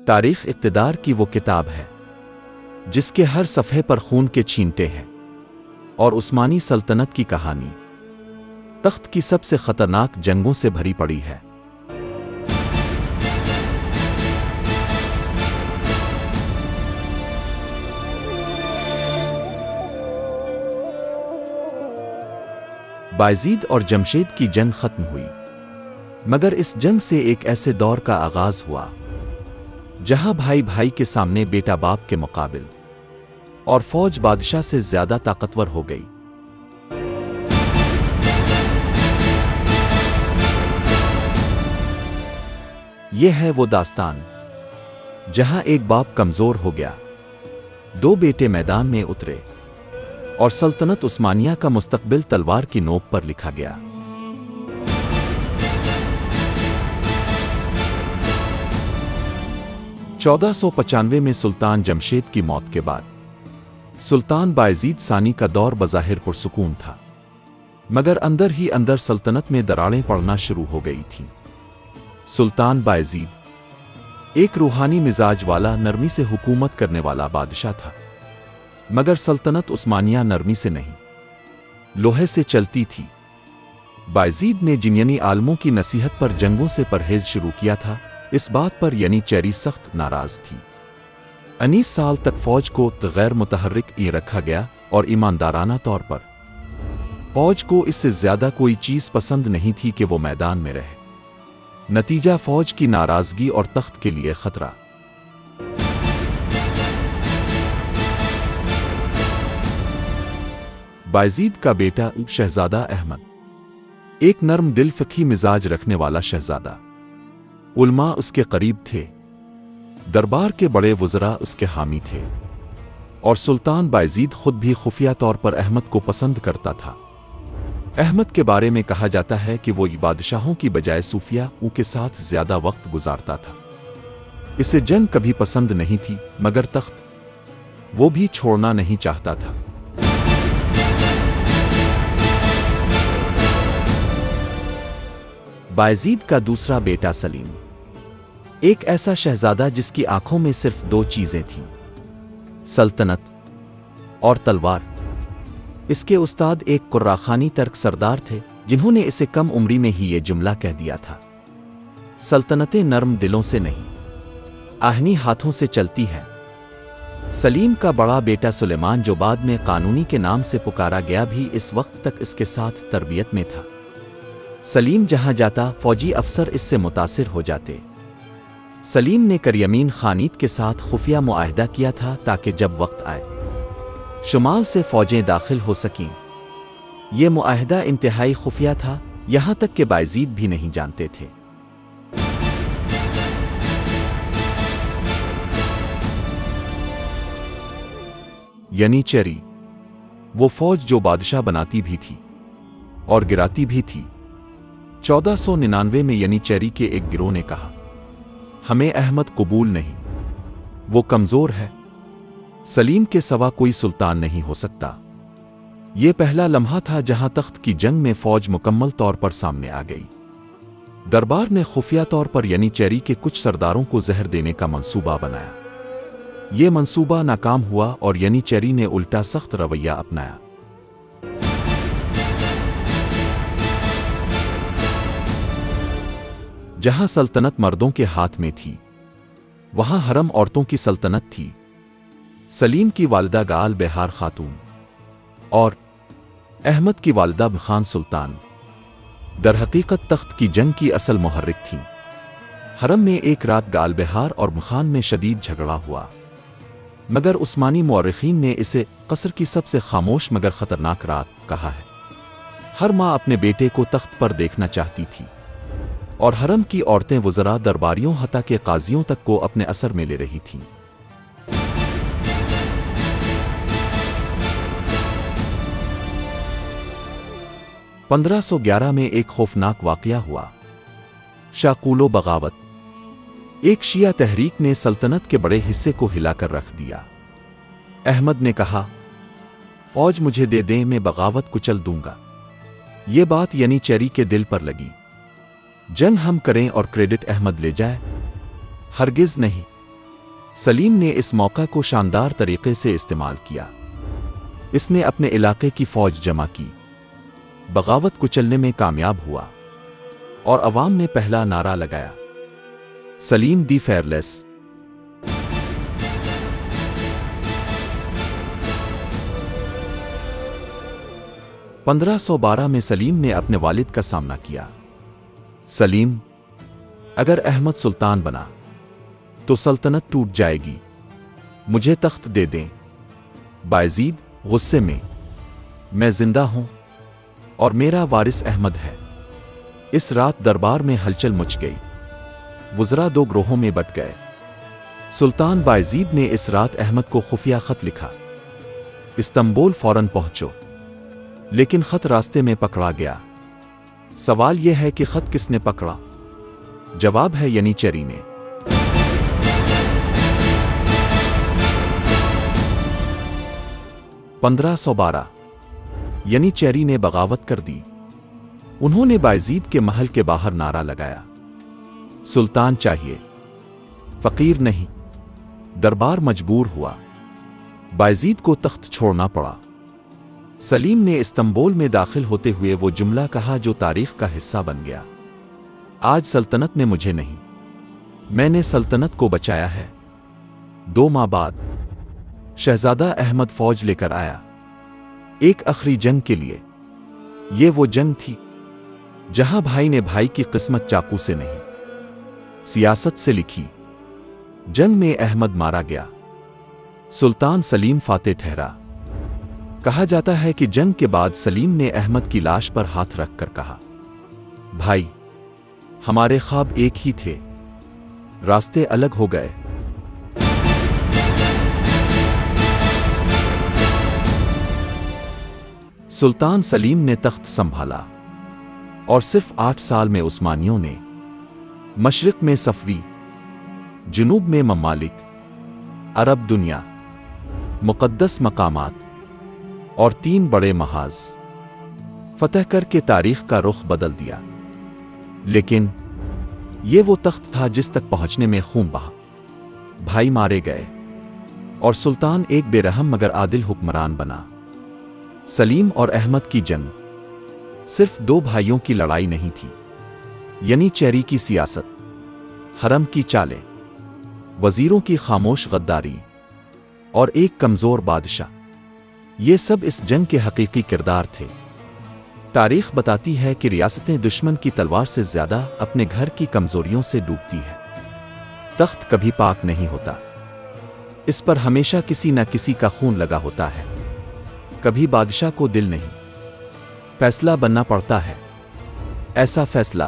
تاریخ اقتدار کی وہ کتاب ہے جس کے ہر صفحے پر خون کے چھینٹے ہیں، اور عثمانی سلطنت کی کہانی تخت کی سب سے خطرناک جنگوں سے بھری پڑی ہے۔ بایزید اور جمشید کی جنگ ختم ہوئی، مگر اس جنگ سے ایک ایسے دور کا آغاز ہوا جہاں بھائی بھائی کے سامنے بیٹا باپ کے مقابل، اور فوج بادشاہ سے زیادہ طاقتور ہو گئی۔ یہ ہے وہ داستان جہاں ایک باپ کمزور ہو گیا، دو بیٹے میدان میں اترے، اور سلطنت عثمانیہ کا مستقبل تلوار کی نوک پر لکھا گیا۔ چودہ 1495 میں سلطان جمشید کی موت کے بعد سلطان بایزید ثانی کا دور بظاہر پرسکون تھا، مگر اندر ہی اندر سلطنت میں دراڑیں پڑنا شروع ہو گئی تھیں۔ سلطان بایزید ایک روحانی مزاج والا، نرمی سے حکومت کرنے والا بادشاہ تھا، مگر سلطنت عثمانیہ نرمی سے نہیں، لوہے سے چلتی تھی۔ بایزید نے جن عالموں کی نصیحت پر جنگوں سے پرہیز شروع کیا تھا، اس بات پر چیری سخت ناراض تھی۔ 19 سال تک فوج کو غیر متحرک رکھا گیا، اور ایماندارانہ طور پر فوج کو اس سے زیادہ کوئی چیز پسند نہیں تھی کہ وہ میدان میں رہے۔ نتیجہ فوج کی ناراضگی اور تخت کے لیے خطرہ۔ بایزید کا بیٹا شہزادہ احمد ایک نرم دل، فقی مزاج رکھنے والا شہزادہ، علماء اس کے قریب تھے، دربار کے بڑے وزراء اس کے حامی تھے، اور سلطان بایزید خود بھی خفیہ طور پر احمد کو پسند کرتا تھا۔ احمد کے بارے میں کہا جاتا ہے کہ وہ بادشاہوں کی بجائے صوفیاء کے ساتھ زیادہ وقت گزارتا تھا۔ اسے جنگ کبھی پسند نہیں تھی، مگر تخت وہ بھی چھوڑنا نہیں چاہتا تھا۔ بایزید کا دوسرا بیٹا سلیم ایک ایسا شہزادہ جس کی آنکھوں میں صرف دو چیزیں تھیں، سلطنت اور تلوار۔ اس کے استاد ایک قراخانی ترک سردار تھے جنہوں نے اسے کم عمری میں ہی یہ جملہ کہہ دیا تھا، سلطنتیں نرم دلوں سے نہیں، آہنی ہاتھوں سے چلتی ہیں۔ سلیم کا بڑا بیٹا سلیمان، جو بعد میں قانونی کے نام سے پکارا گیا، بھی اس وقت تک اس کے ساتھ تربیت میں تھا۔ سلیم جہاں جاتا، فوجی افسر اس سے متاثر ہو جاتے۔ سلیم نے کریمین خانیت کے ساتھ خفیہ معاہدہ کیا تھا تاکہ جب وقت آئے شمال سے فوجیں داخل ہو سکیں۔ یہ معاہدہ انتہائی خفیہ تھا، یہاں تک کہ بایزید بھی نہیں جانتے تھے۔ چیری وہ فوج جو بادشاہ بناتی بھی تھی اور گراتی بھی تھی۔ 1499 میں چیری کے ایک گروہ نے کہا، ہمیں احمد قبول نہیں، وہ کمزور ہے، سلیم کے سوا کوئی سلطان نہیں ہو سکتا۔ یہ پہلا لمحہ تھا جہاں تخت کی جنگ میں فوج مکمل طور پر سامنے آ گئی۔ دربار نے خفیہ طور پر چیری کے کچھ سرداروں کو زہر دینے کا منصوبہ بنایا۔ یہ منصوبہ ناکام ہوا اور چیری نے الٹا سخت رویہ اپنایا۔ جہاں سلطنت مردوں کے ہاتھ میں تھی، وہاں حرم عورتوں کی سلطنت تھی۔ سلیم کی والدہ گال بہار خاتون اور احمد کی والدہ بخان سلطان در حقیقت تخت کی جنگ کی اصل محرک تھیں۔ حرم میں ایک رات گال بہار اور بخان میں شدید جھگڑا ہوا، مگر عثمانی مورخین نے اسے قصر کی سب سے خاموش مگر خطرناک رات کہا ہے۔ ہر ماں اپنے بیٹے کو تخت پر دیکھنا چاہتی تھی، اور حرم کی عورتیں وزراء، درباریوں، حتیٰ کہ قاضیوں تک کو اپنے اثر میں لے رہی تھیں۔ پندرہ 1511 میں ایک خوفناک واقعہ ہوا، شاقول و بغاوت۔ ایک شیعہ تحریک نے سلطنت کے بڑے حصے کو ہلا کر رکھ دیا۔ احمد نے کہا، فوج مجھے دے دیں، میں بغاوت کچل دوں گا۔ یہ بات چیری کے دل پر لگی۔ جنگ ہم کریں اور کریڈٹ احمد لے جائے؟ ہرگز نہیں۔ سلیم نے اس موقع کو شاندار طریقے سے استعمال کیا۔ اس نے اپنے علاقے کی فوج جمع کی، بغاوت کچلنے میں کامیاب ہوا، اور عوام نے پہلا نعرہ لگایا، سلیم دی فیئرلیس۔ 1512 میں سلیم نے اپنے والد کا سامنا کیا۔ سلیم، اگر احمد سلطان بنا تو سلطنت ٹوٹ جائے گی، مجھے تخت دے دیں۔ بایزید غصے میں زندہ ہوں اور میرا وارث احمد ہے۔ اس رات دربار میں ہلچل مچ گئی، وزراء دو گروہوں میں بٹ گئے۔ سلطان بایزید نے اس رات احمد کو خفیہ خط لکھا، استنبول فوراً پہنچو، لیکن خط راستے میں پکڑا گیا۔ سوال یہ ہے کہ خط کس نے پکڑا؟ جواب ہے ینیچیری نے۔ 1512 ینیچیری نے بغاوت کر دی۔ انہوں نے بایزید کے محل کے باہر نعرہ لگایا، سلطان چاہیے، فقیر نہیں۔ دربار مجبور ہوا، بایزید کو تخت چھوڑنا پڑا۔ سلیم نے استنبول میں داخل ہوتے ہوئے وہ جملہ کہا جو تاریخ کا حصہ بن گیا، آج سلطنت نے مجھے نہیں، میں نے سلطنت کو بچایا ہے۔ 2 ماہ بعد شہزادہ احمد فوج لے کر آیا، ایک آخری جنگ کے لیے۔ یہ وہ جنگ تھی جہاں بھائی نے بھائی کی قسمت چاقو سے نہیں، سیاست سے لکھی۔ جنگ میں احمد مارا گیا، سلطان سلیم فاتح ٹھہرا۔ کہا جاتا ہے کہ جنگ کے بعد سلیم نے احمد کی لاش پر ہاتھ رکھ کر کہا، بھائی، ہمارے خواب ایک ہی تھے، راستے الگ ہو گئے۔ سلطان سلیم نے تخت سنبھالا، اور صرف 8 سال میں عثمانیوں نے مشرق میں صفوی، جنوب میں ممالک، عرب دنیا، مقدس مقامات اور 3 بڑے محاذ فتح کر کے تاریخ کا رخ بدل دیا۔ لیکن یہ وہ تخت تھا جس تک پہنچنے میں خون بہا، بھائی مارے گئے، اور سلطان ایک بے رحم مگر عادل حکمران بنا۔ سلیم اور احمد کی جنگ صرف 2 بھائیوں کی لڑائی نہیں تھی، ینیچیری کی سیاست، حرم کی چالیں، وزیروں کی خاموش غداری، اور ایک کمزور بادشاہ، یہ سب اس جنگ کے حقیقی کردار تھے۔ تاریخ بتاتی ہے کہ ریاستیں دشمن کی تلوار سے زیادہ اپنے گھر کی کمزوریوں سے ڈوبتی ہیں۔ تخت کبھی پاک نہیں ہوتا، اس پر ہمیشہ کسی نہ کسی کا خون لگا ہوتا ہے۔ کبھی بادشاہ کو دل نہیں، فیصلہ بننا پڑتا ہے، ایسا فیصلہ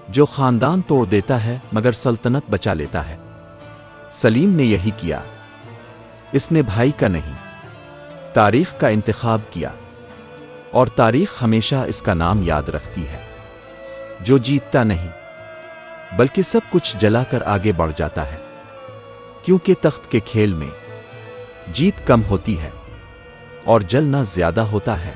جو خاندان توڑ دیتا ہے مگر سلطنت بچا لیتا ہے۔ سلیم نے یہی کیا، اس نے بھائی کا نہیں، تاریخ کا انتخاب کیا، اور تاریخ ہمیشہ اس کا نام یاد رکھتی ہے، جو جیتتا نہیں بلکہ سب کچھ جلا کر آگے بڑھ جاتا ہے۔ کیونکہ تخت کے کھیل میں جیت کم ہوتی ہے اور جلنا زیادہ ہوتا ہے۔